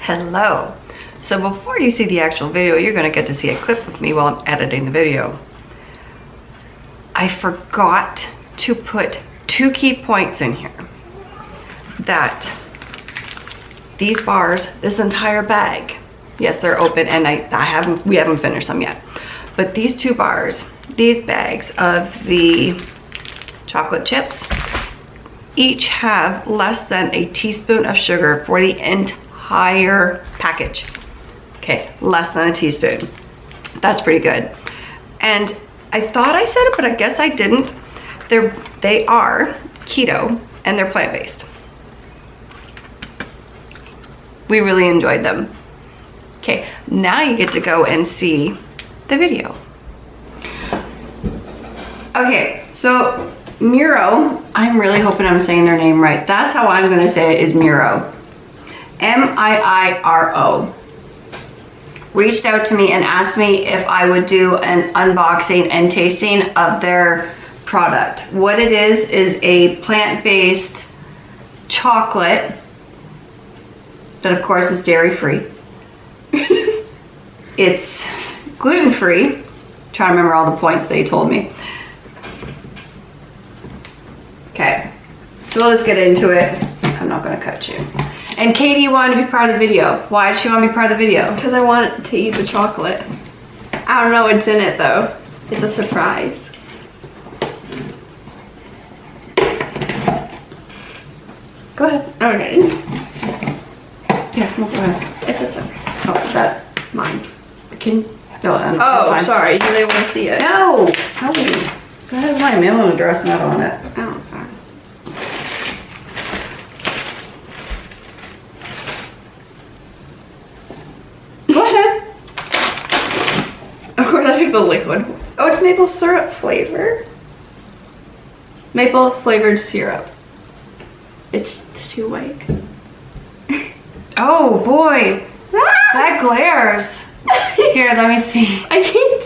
Hello. So before you see the actual video, you're going to get to see a clip of me while I'm editing the video. I forgot to put 2 key points in here. That these bars, this entire bag, yes, they're open and we haven't finished them yet. But these 2 bars, these bags of the chocolate chips, each have less than a teaspoon of sugar for the entire package. Okay, less than a teaspoon. That's pretty good. And I thought I said it, but I guess I didn't. They are keto and they're plant-based. We really enjoyed them. Okay, now you get to go and see the video. Okay, so MiiRO, I'm really hoping I'm saying their name right. That's how I'm gonna say it, is MiiRO. M-I-I-R-O. Reached out to me and asked me if I would do an unboxing and tasting of their product. What it is a plant-based chocolate that of course is dairy-free. It's gluten-free. Trying to remember all the points they told me. Okay, so let's get into it. I'm not gonna cut you. And Katie wanted to be part of the video. Why did she want to be part of the video? Because I want to eat the chocolate. I don't know what's in it though. It's a surprise. Go ahead. Okay. Yeah, no, go ahead. It's a surprise. Oh, is that Mine. can no, Oh, sorry. Do they want to see it? No, no. That has my mailing address not on it. Oh, fine. Go ahead. Of course, I picked the liquid. Oh, it's maple syrup flavor. Maple flavored syrup. It's too white. Oh boy, that glares. Here, let me see. I can't.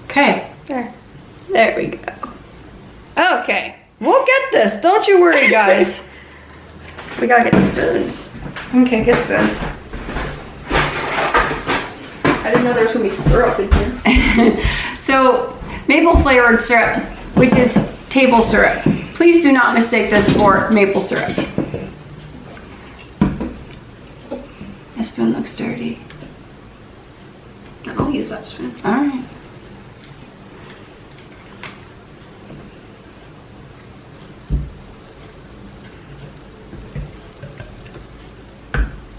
Okay. There we go. Okay, we'll get this. Don't you worry, guys. We gotta get spoons. Okay, get spoons. I didn't know there was gonna be syrup in here. So, maple flavored syrup, which is table syrup. Please do not mistake this for maple syrup. This spoon looks dirty. I'll use that spoon. All right.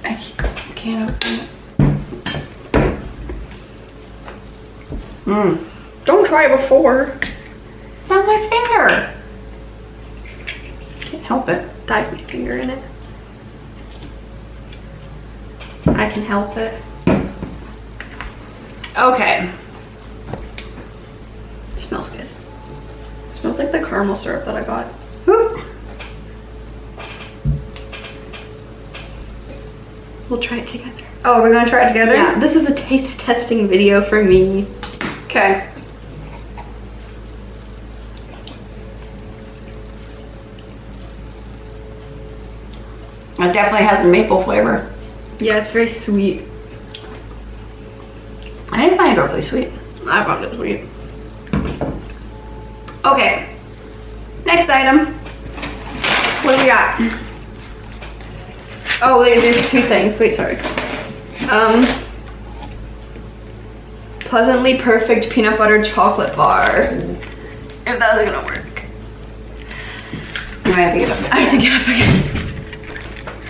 I can't open it. Don't try it before. It's on my finger. Can't help it. Dive my finger in it. I can help it. Okay. It smells good. It smells like the caramel syrup that I got. Whoop. We'll try it together. Oh, we're gonna try it together? Yeah, this is a taste testing video for me. Okay. It definitely has the maple flavor. Yeah, it's very sweet. I didn't find it overly sweet. I found it sweet. Okay. Next item. What do we got? Oh, there's 2 things. Wait, sorry. Pleasantly Perfect Peanut Butter Chocolate Bar. If that was gonna work. You might have to get up. I have to get up again.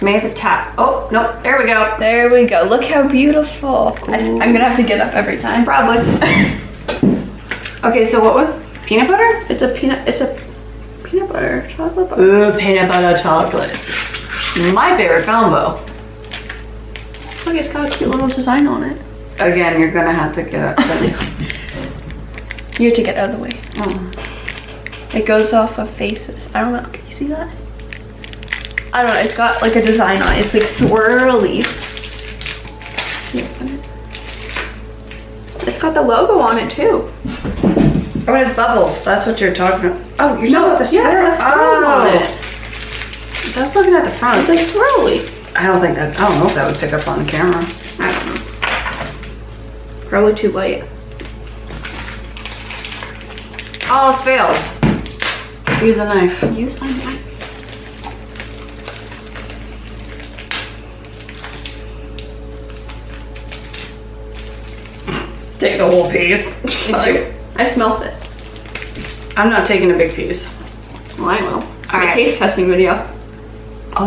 May have to tap. Oh, no, there we go. There we go. Look how beautiful. I'm gonna have to get up every time. Probably. Okay, so what was peanut butter? It's a peanut butter chocolate bar. Ooh, peanut butter chocolate. My favorite combo. Look, it's got a cute little design on it. Again, you're gonna have to get up. You have to get out of the way. Oh. It goes off of faces. I don't know. Can you see that? I don't know. It's got like a design on it. It's like swirly. It's got the logo on it too. Oh, it has bubbles. That's what you're talking about. Oh, you're talking about the yeah, it has swirls on it. Just looking at the front. It's like swirly. I don't know if that would pick up on the camera. I don't know. Probably too light. All else fails. Use a knife. Use a knife. Take the whole piece. I smelt it. I'm not taking a big piece. Well, I will. It's my right. taste testing video. Oh,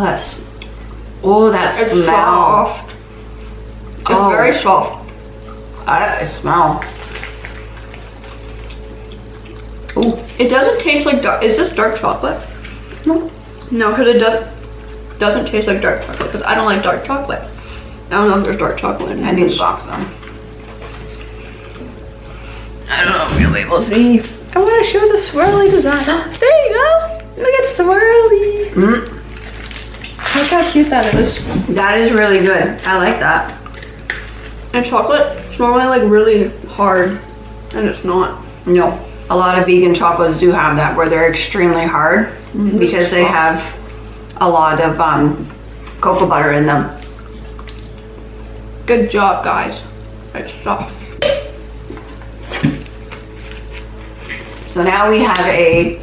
that It's smell. soft. It's very soft. I smell. Ooh. It doesn't taste like dark. Is this dark chocolate? No. No, because it doesn't taste like dark chocolate. Because I don't like dark chocolate. I don't know if there's dark chocolate in it. I need to box them. I don't know. Really, we'll see. I want to show the swirly design. There you go. Look at swirly. Look how cute that is. That is really good. I like that. And chocolate, it's normally like really hard, and it's not. No, a lot of vegan chocolates do have that where they're extremely hard because they have a lot of cocoa butter in them. Good job, guys. It's soft. So now we have a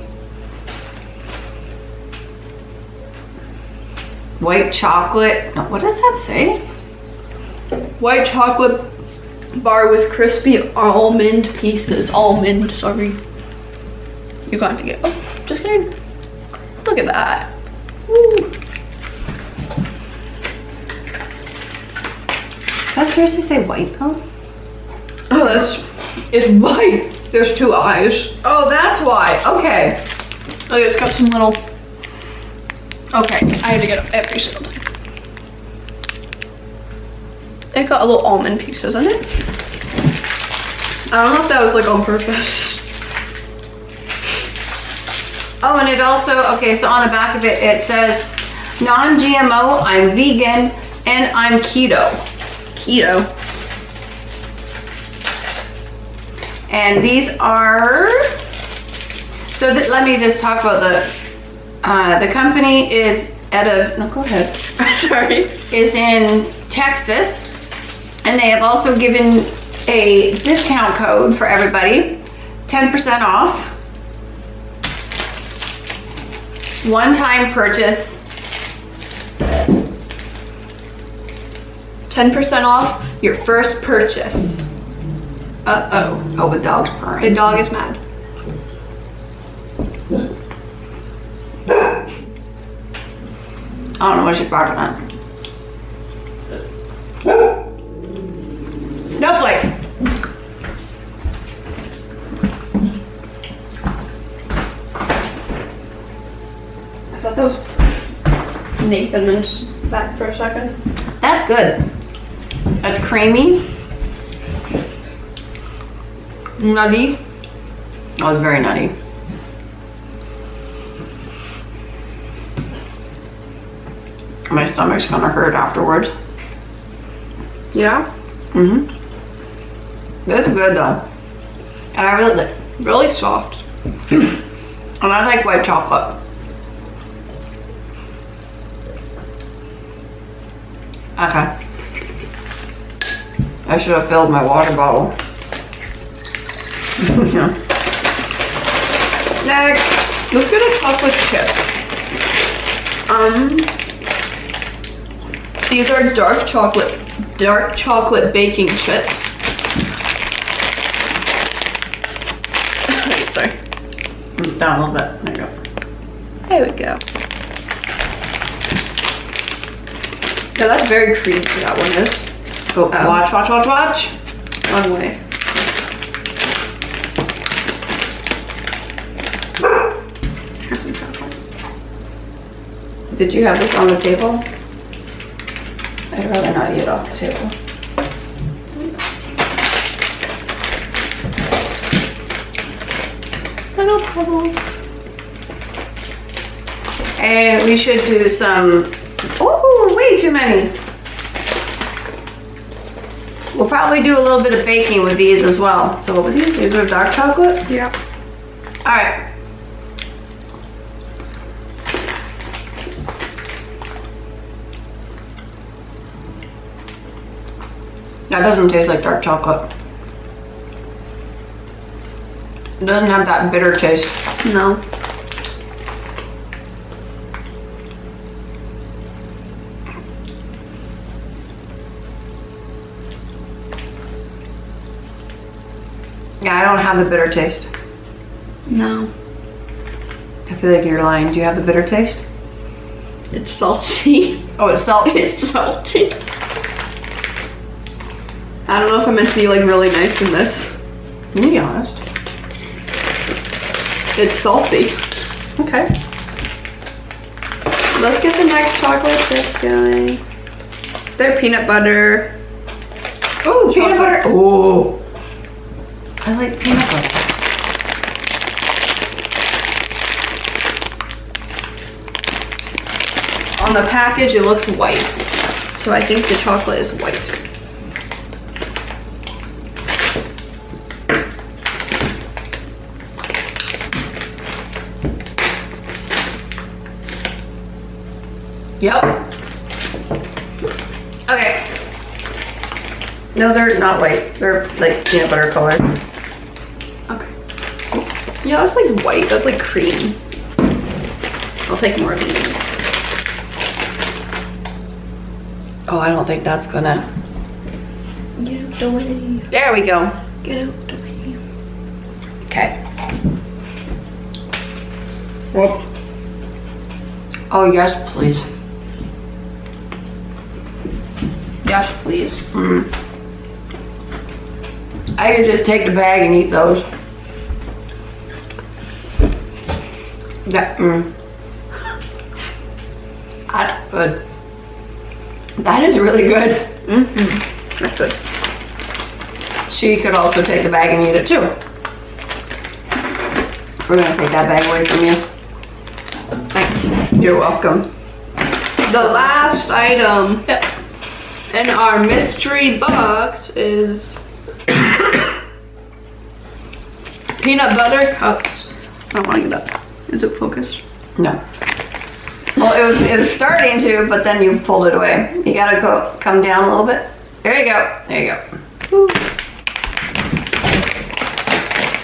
white chocolate. No, what does that say? White chocolate bar with crispy almond pieces. Almond, sorry. You're going to get. Oh, just kidding. Look at that. Woo. Does that seriously say white though? Oh, it's white. There's two eyes. Oh, that's why. Okay. Look, it's got some little. Okay, I had to get up every single time. It got a little almond pieces in it. I don't know if that was like on purpose. Oh, and it also, okay, so on the back of it, it says non-GMO, I'm vegan, and I'm keto. Keto. And these are, so let me just talk about the company is out of, no, go ahead. Sorry. Is in Texas, and they have also given a discount code for everybody, 10% off. One-time purchase. 10% off your first purchase. Uh-oh. Oh, the dog's The purring. dog is mad. I don't know what she's barking at. Snowflake. I thought that was Nathan and back for a second. That's good. That's creamy. Nutty. That was very nutty. My stomach's gonna hurt afterwards. Yeah. Mm-hmm. It's good though. And I Really soft. and I like white chocolate. Okay. I should have filled my water bottle. Yeah. Next, let's get a chocolate chip. These are dark chocolate baking chips. Sorry. Down a little bit. There you go. There we go. Yeah, that's very creamy, that one is. Go, watch, watch, watch, watch. One way. Here's some chocolate. Did you have this on the table? I'd rather not eat it off the table. Little pebbles. And we should do some, oh, way too many. We'll probably do a little bit of baking with these as well. So what were these? These are dark chocolate? Yeah. All right. That doesn't taste like dark chocolate. It doesn't have that bitter taste. No. Yeah, I don't have the bitter taste. No. I feel like you're lying. Do you have the bitter taste? It's salty. Oh, it's salty. It's salty. I don't know if I'm meant to be like really nice in this. You can be honest. It's salty. Okay. Let's get the next chocolate chips going. They're peanut butter. Oh, peanut butter. Oh. I like peanut butter. On the package, it looks white. So I think the chocolate is white. Yep. Okay. No, they're not white. They're like peanut butter colored. Okay. Yeah, that's like white. That's like cream. I'll take more of these. Oh, I don't think that's gonna. Get out the way. There we go. Get out the way. Okay. Whoop. Oh, yes, please. Yes, please. I could just take the bag and eat those. That, That's good. That is really good. That's good. She could also take the bag and eat it too. We're gonna take that bag away from you. Thanks. You're welcome. The last item in our mystery box is peanut butter cups. I don't want to get up. Is it focused? No. Well, it was starting to, but then you pulled it away. You gotta come down a little bit. There you go. There you go. Woo.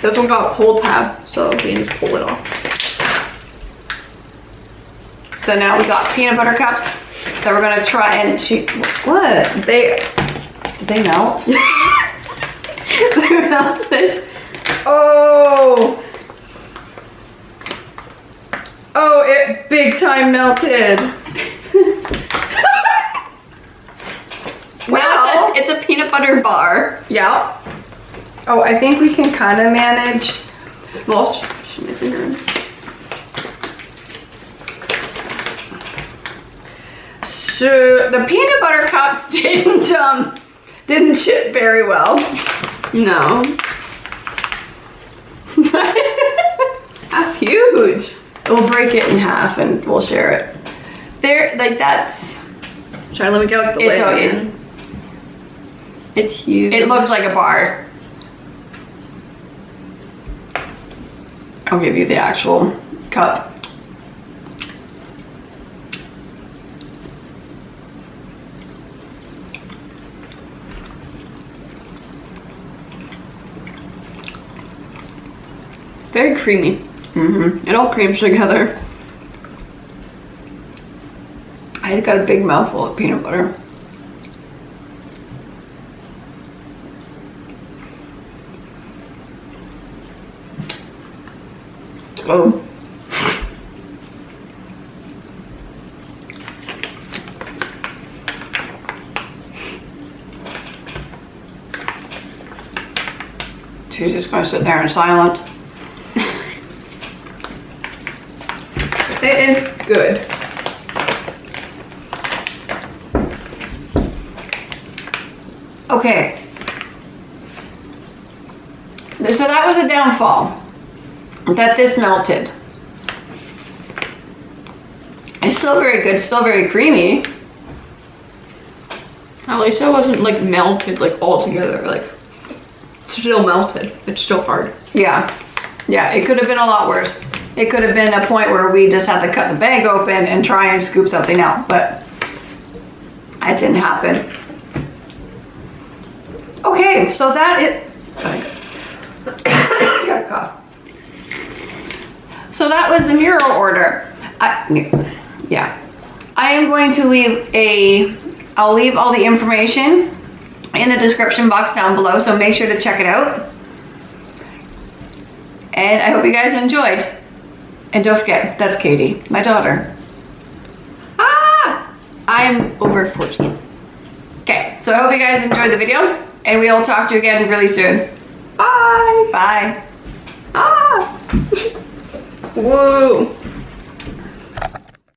This one got a pull tab, so we can just pull it off. So now we got peanut butter cups that we're gonna try and what? Did they melt? They're melted. Oh! Oh, it big time melted. Well, it's a peanut butter bar. Yeah. Oh, I think we can kind of manage. Well, just my finger in. So the peanut butter cups didn't ship very well. No. That's huge. We'll break it in half and we'll share it. There, like that's. Try to let me go with the It's lid okay. again. It's huge. It looks like a bar. I'll give you the actual cup. very creamy. Mm-hmm. It all creams together. I just got a big mouthful of peanut butter. Oh. She's just gonna sit there in silence. It is good. Okay. So that was a downfall. That this melted. It's still very good, still very creamy. At least it wasn't like melted like all together. Like still melted. It's still hard. Yeah. Yeah, it could have been a lot worse. It could have been a point where we just had to cut the bag open and try and scoop something out, but it didn't happen. Okay, so that it. You got a cough. So that was the Mirro order. Yeah. I am going to I'll leave all the information in the description box down below, so make sure to check it out. And I hope you guys enjoyed. And don't forget, that's Katie, my daughter. I'm over 14. Okay, so I hope you guys enjoyed the video, and we will talk to you again really soon. Bye. Bye. Whoa.